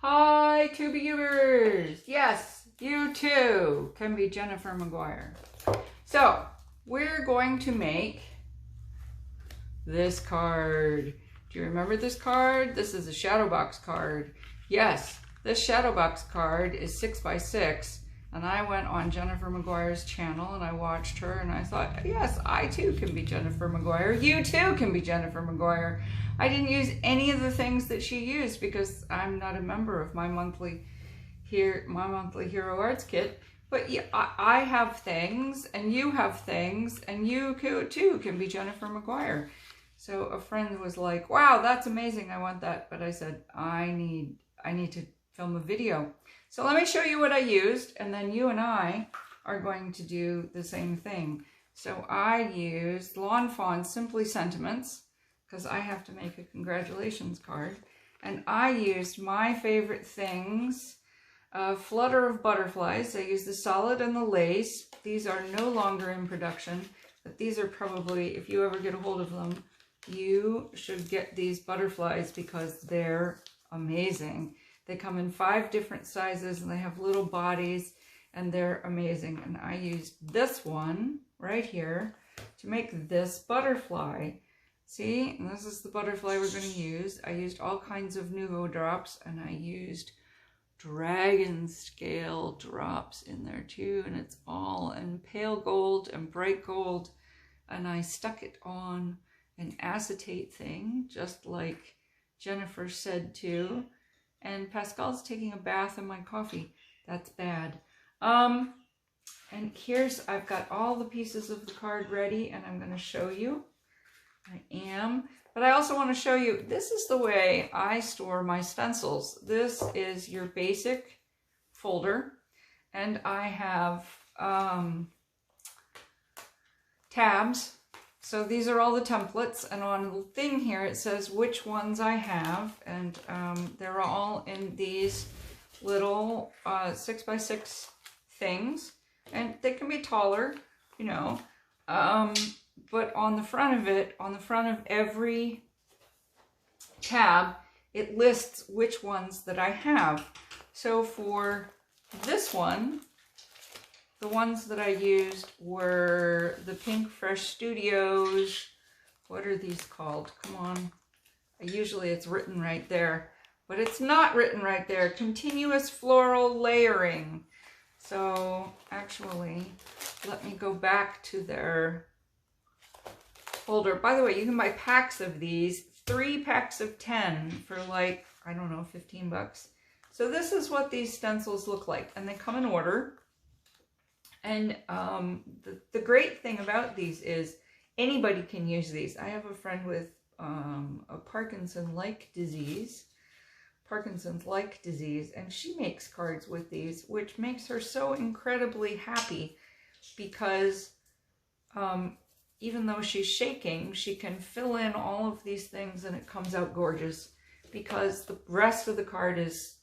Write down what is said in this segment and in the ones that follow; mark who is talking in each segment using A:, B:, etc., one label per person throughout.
A: Hi, Tubers! Yes, you too can be Jennifer McGuire. So, we're going to make this card. Do you remember this card? This is a shadowbox card. Yes, this shadowbox card is 6x6, and I went on Jennifer McGuire's channel and I watched her and I thought, yes, I too can be Jennifer McGuire. You too can be Jennifer McGuire. I didn't use any of the things that she used because I'm not a member of my monthly Hero Arts Kit. But yeah, I have things, and you have things, and you too can be Jennifer McGuire. So a friend was like, wow, that's amazing, I want that. But I said, I need to film a video. So let me show you what I used, and then you and I are going to do the same thing. So I used Lawn Fawn Simply Sentiments, because I have to make a congratulations card. And I used my favorite things, Flutter of Butterflies. I used the solid and the lace. These are no longer in production, but these are probably, if you ever get a hold of them, you should get these butterflies because they're amazing. They come in 5 different sizes and they have little bodies and they're amazing. And I used this one right here to make this butterfly. See, and this is the butterfly we're going to use. I used all kinds of Nouveau drops, and I used dragon scale drops in there too, and it's all in pale gold and bright gold, and I stuck it on an acetate thing, just like Jennifer said to, and Pascal's taking a bath in my coffee. That's bad. And here's, I've got all the pieces of the card ready, and I'm going to show you. But I also want to show you, this is the way I store my stencils. This is your basic folder, and I have tabs. So these are all the templates, and on the thing here it says which ones I have, and they're all in these little 6x6 things, and they can be taller, you know. But on the front of it, on the front of every tab, it lists which ones that I have. So for this one, the ones that I used were the Pink Fresh Studios. What are these called? Come on. Usually it's written right there, but it's not written right there. Continuous Floral Layering. So actually, let me go back to their folder. By the way, you can buy packs of these, 3 packs of 10 for like, I don't know, 15 bucks. So this is what these stencils look like, and they come in order. And the great thing about these is anybody can use these. I have a friend with a Parkinson-like disease, and she makes cards with these, which makes her so incredibly happy because even though she's shaking, she can fill in all of these things and it comes out gorgeous because the rest of the card is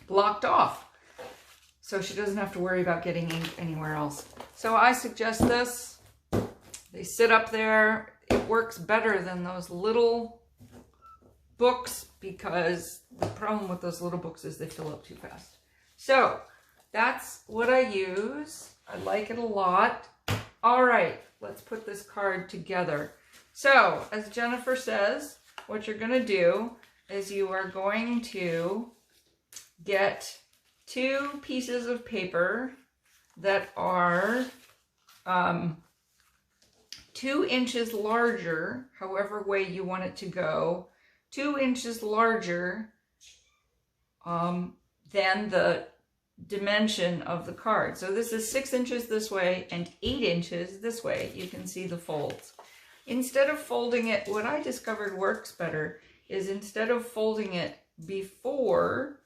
A: blocked off. So she doesn't have to worry about getting ink anywhere else. So I suggest this. They sit up there. It works better than those little books because the problem with those little books is they fill up too fast. So that's what I use. I like it a lot. All right, let's put this card together. So, as Jennifer says, what you're going to do is you are going to get 2 pieces of paper that are 2 inches larger, however way you want it to go, 2 inches larger than the dimension of the card. So this is 6 inches this way and 8 inches this way. You can see the folds. Instead of folding it, what I discovered works better is instead of folding it before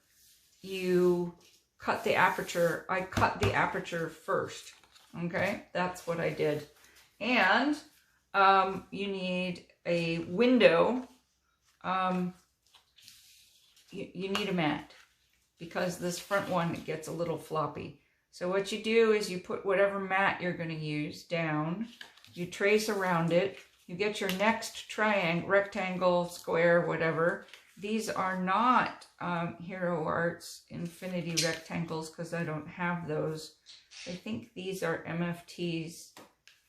A: you cut the aperture, I cut the aperture first. Okay, that's what I did. And you need a window. You need a mat, because this front one gets a little floppy. So what you do is you put whatever mat you're going to use down, you trace around it, you get your next triangle, rectangle, square, whatever, These are not Hero Arts Infinity Rectangles because I don't have those. I think these are MFT's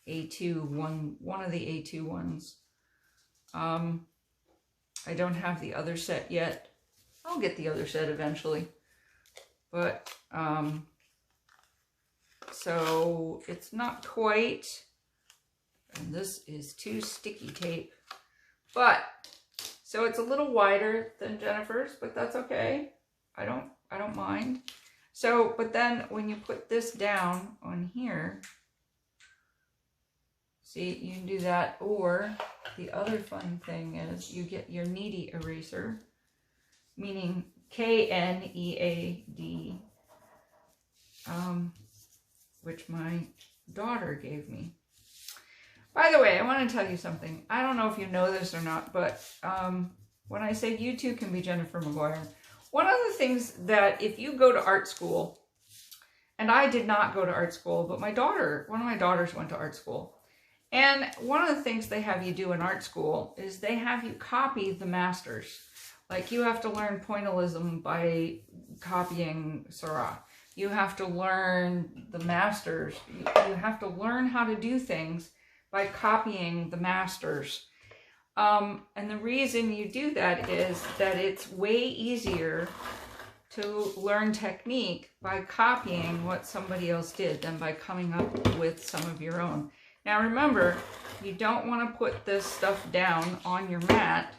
A: A2 one of the A2 ones. I don't have the other set yet. I'll get the other set eventually. But, so it's not quite, and this is too sticky tape. But, so it's a little wider than Jennifer's, but that's okay. I don't mind. So, but then when you put this down on here, see, you can do that, or the other fun thing is you get your kneady eraser, meaning K-N-E-A-D, which my daughter gave me. By the way, I want to tell you something. I don't know if you know this or not, but when I say you too can be Jennifer McGuire, one of the things that if you go to art school, and I did not go to art school, but one of my daughters went to art school. And one of the things they have you do in art school is they have you copy the masters. Like you have to learn pointillism by copying Seurat. You have to learn the masters. You have to learn how to do things by copying the masters. And the reason you do that is that it's way easier to learn technique by copying what somebody else did than by coming up with some of your own. Now remember, you don't want to put this stuff down on your mat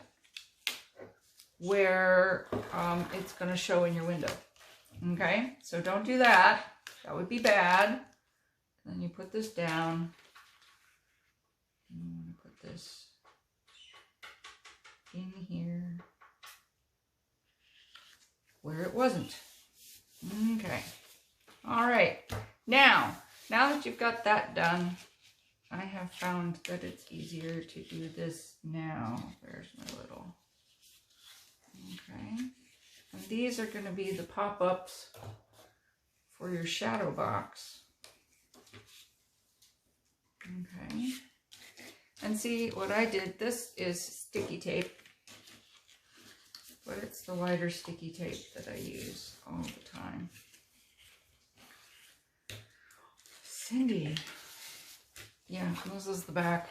A: where it's going to show in your window. Okay, so don't do that. That would be bad. Then you put this down. I'm going to put this in here where it wasn't. Okay. All right. Now that you've got that done, I have found that it's easier to do this now. There's my little. Okay. And these are going to be the pop-ups for your shadow box. Okay. And see what I did, this is sticky tape, but it's the wider sticky tape that I use all the time. Cindy. Yeah, this is the back.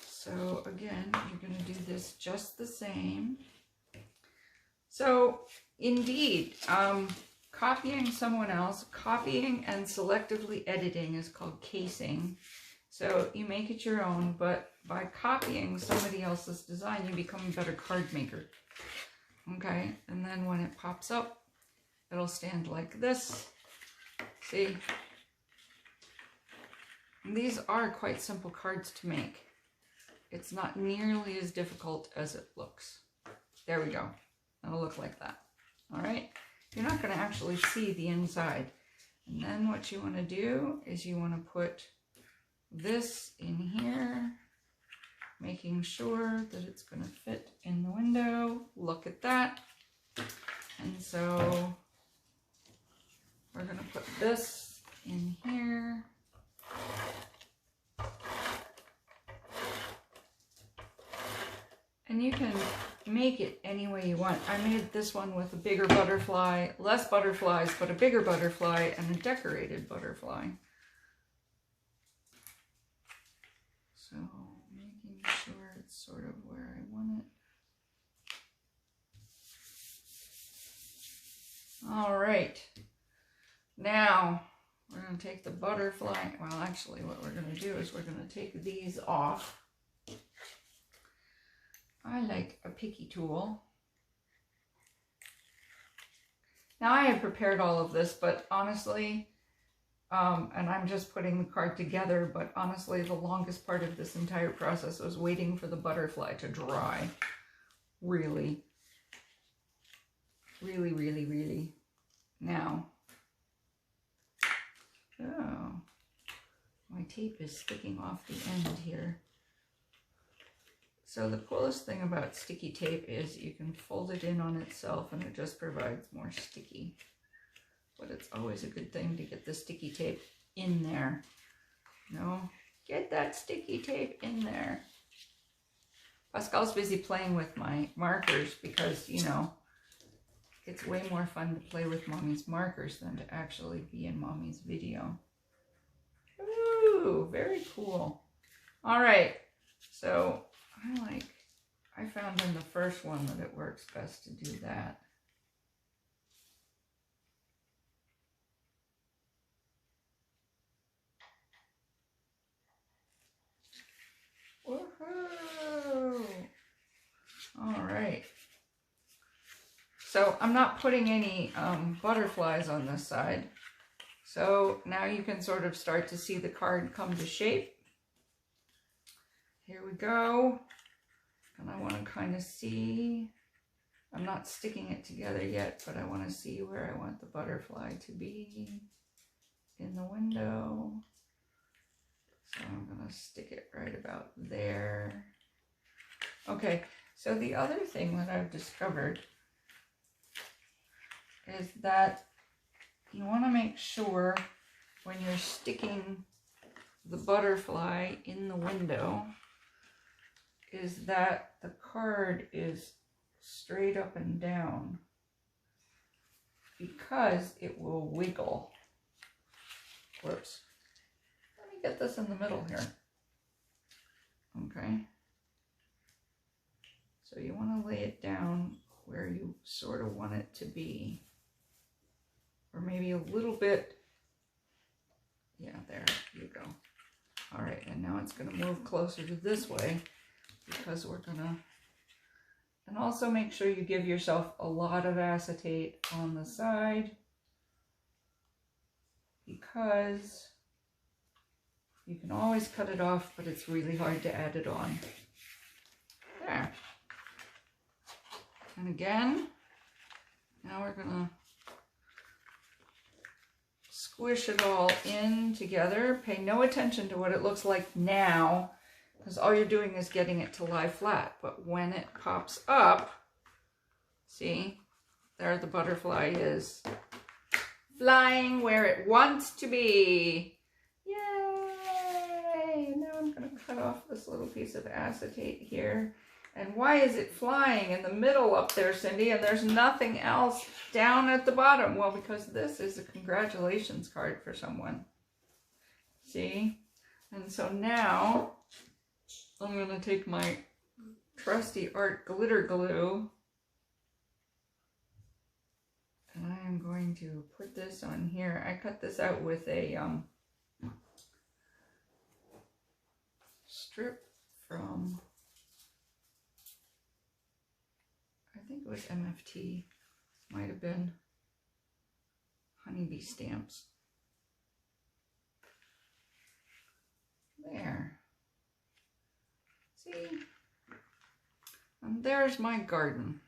A: So again, you're going to do this just the same. So indeed, copying someone else, copying and selectively editing is called casing. So you make it your own, but by copying somebody else's design, you become a better card maker. Okay, and then when it pops up, it'll stand like this. See? And these are quite simple cards to make. It's not nearly as difficult as it looks. There we go. It'll look like that. All right? You're not going to actually see the inside. And then what you want to do is you want to put this in here, making sure that it's going to fit in the window. Look at that. And so we're going to put this in here. And you can make it any way you want. I made this one with a bigger butterfly, less butterflies, but a bigger butterfly and a decorated butterfly. So making sure it's sort of where I want it. All right. Now we're going to take the butterfly. Well, actually what we're going to do is we're going to take these off. I like a picky tool. Now I have prepared all of this, but honestly, and I'm just putting the card together, but honestly, the longest part of this entire process was waiting for the butterfly to dry. Really. Really, really, really. Now, oh, my tape is sticking off the end here. So the coolest thing about sticky tape is you can fold it in on itself and it just provides more sticky. But it's always a good thing to get the sticky tape in there. No, get that sticky tape in there. Pascal's busy playing with my markers because, you know, it's way more fun to play with Mommy's markers than to actually be in Mommy's video. Ooh, very cool. All right, so I found in the first one that it works best to do that. Woohoo! All right. So I'm not putting any butterflies on this side. So now you can sort of start to see the card come to shape. Here we go. And I want to kind of see, I'm not sticking it together yet, but I want to see where I want the butterfly to be in the window. So I'm going to stick it right about there. Okay, so the other thing that I've discovered is that you want to make sure when you're sticking the butterfly in the window is that the card is straight up and down, because it will wiggle. Whoops. Let me get this in the middle here. Okay. So you want to lay it down where you sort of want it to be. Or maybe a little bit. Yeah, there you go. All right, and now it's going to move closer to this way, because we're going to, and also make sure you give yourself a lot of acetate on the side, because you can always cut it off, but it's really hard to add it on. There. And again, now we're going to squish it all in together. Pay no attention to what it looks like now, because all you're doing is getting it to lie flat. But when it pops up, see, there the butterfly is flying where it wants to be. Yay! Now I'm going to cut off this little piece of acetate here. And why is it flying in the middle up there, Cindy, and there's nothing else down at the bottom? Well, because this is a congratulations card for someone. See? And so now I'm going to take my trusty art glitter glue, and I am going to put this on here. I cut this out with a strip from, I think it was MFT, might have been Honeybee Stamps. There. See? And there's my garden.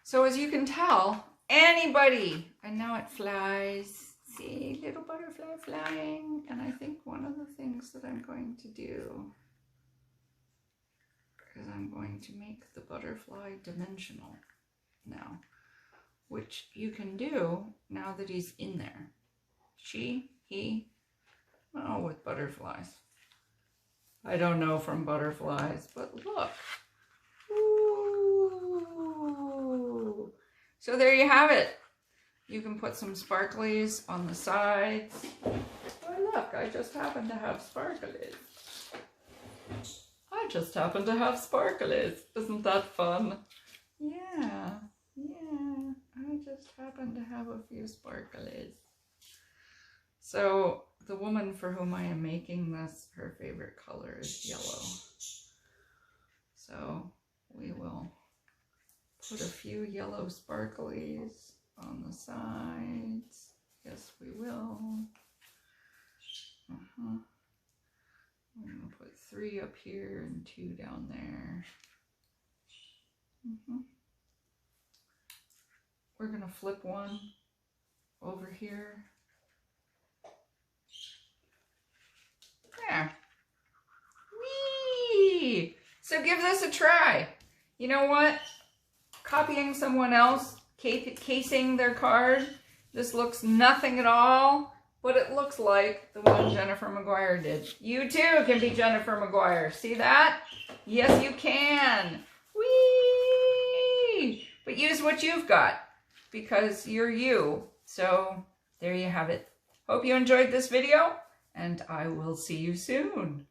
A: So as you can tell, anybody, and now it flies. See, little butterfly flying. And I think one of the things that I'm going to do is I'm going to make the butterfly dimensional now, which you can do now that he's in there. She, he, oh, with butterflies. I don't know from butterflies, but look. Ooh. So there you have it. You can put some sparklies on the sides. Oh, look, I just happen to have sparklies. I just happen to have sparklies. Isn't that fun? Yeah, yeah. I just happen to have a few sparklies. So the woman for whom I am making this, her favorite color is yellow. So we will put a few yellow sparklies on the sides. Yes, we will. I'm going to put 3 up here and 2 down there. We're going to flip one over here. There. Whee! So give this a try. You know what? Copying someone else, casing their card, this looks nothing at all what it looks like, the one Jennifer McGuire did. You too can be Jennifer McGuire. See that? Yes, you can. Whee! But use what you've got because you're you. So there you have it. Hope you enjoyed this video and I will see you soon.